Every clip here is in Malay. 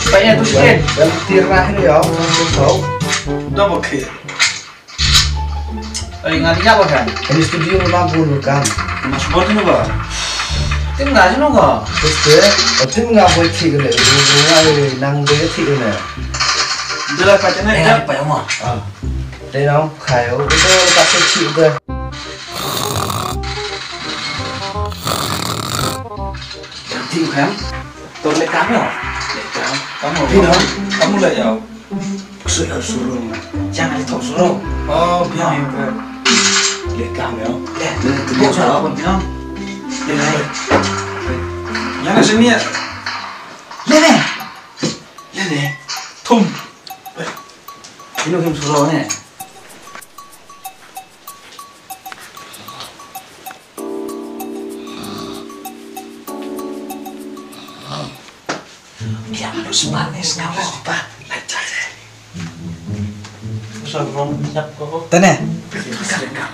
Banyak tuh skin. Dan tirah ini ya, tahu. Double kill. Ingatnya apa kan? Ini studio memang bunuh kan. Mas buat ini apa? Tim nggak sih nggak? Terus deh, tim nggak boleh tiga nih. Rumah nang dia tiga nih. Jelas pacarnya Ini apa ya mau? Đây nó khéo itu pakai chịu cơ. Chịu khám. Tôi lấy cám rồi. Lấy cám. Cám rồi. Thì đó. Kamu lấy đâu? Suruh suruh. Jangan disuruh. Oh, biar ya. Lấy cam ya. Bộ sao còn không? Đây này. Nhà này sini ya. Lên này. Lên này. Thum. Ini yang suruh nih. Dia harus manis nyawa. Pak, lancar deh. Bisa belum siap kok. Tene. Tekan.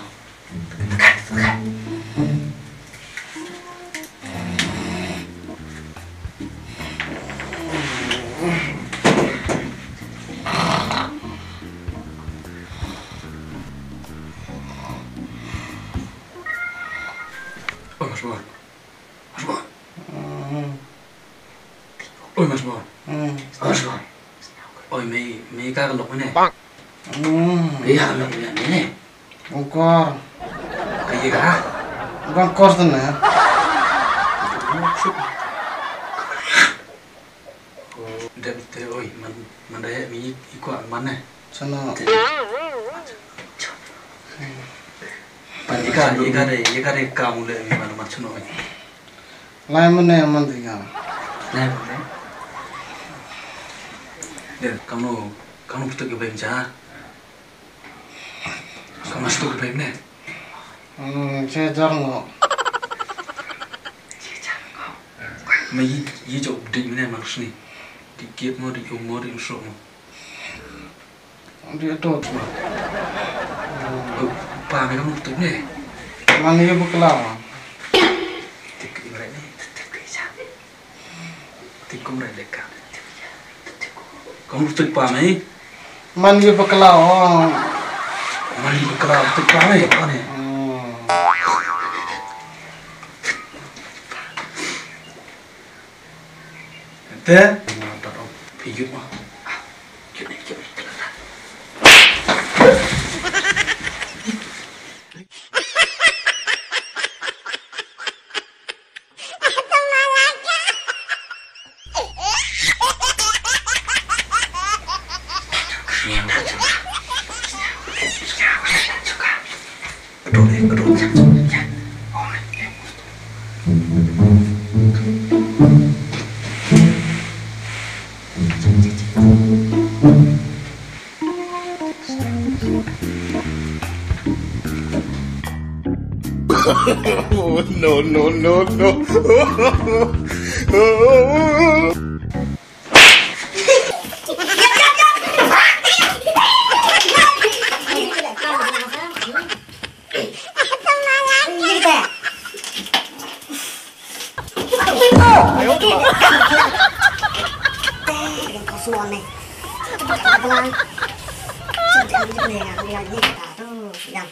Oh, Mas Bon. Mas Bon. Ôi Mas Bon. Mas Bon. Ôi mấy cái lục này. Mấy hạt lục này này. Ongkor. Cái gì cả? Ongkor tuh nih. Đẹp thế ôi, mình đấy mấy quả bắn này. Sana. Ikan deh kamu le mana macam ni. Lain mana yang mana tinggal? Nah, boleh. Dan kamu betul ke bayi jah? Kamu masuk ke bayi ni? Saya jarang kok. Mai ye jauh di mana manusia ni? Di kiat mau di umur di usuk mau. Dia tuh. Pa kamu betul ni? Mana dia berkelama? Tikuk mereka ni, tikuk jah. Tikuk mereka dekat. Kamu betul pa ni? Mana dia berkelama? Mari berkelau betul pa ni? Apa ni? Teh? Nak tahu pijut mah. Jom. Oh, no. Suon này, cepat pelan, sudah ambil dia, dia tak tu, yang.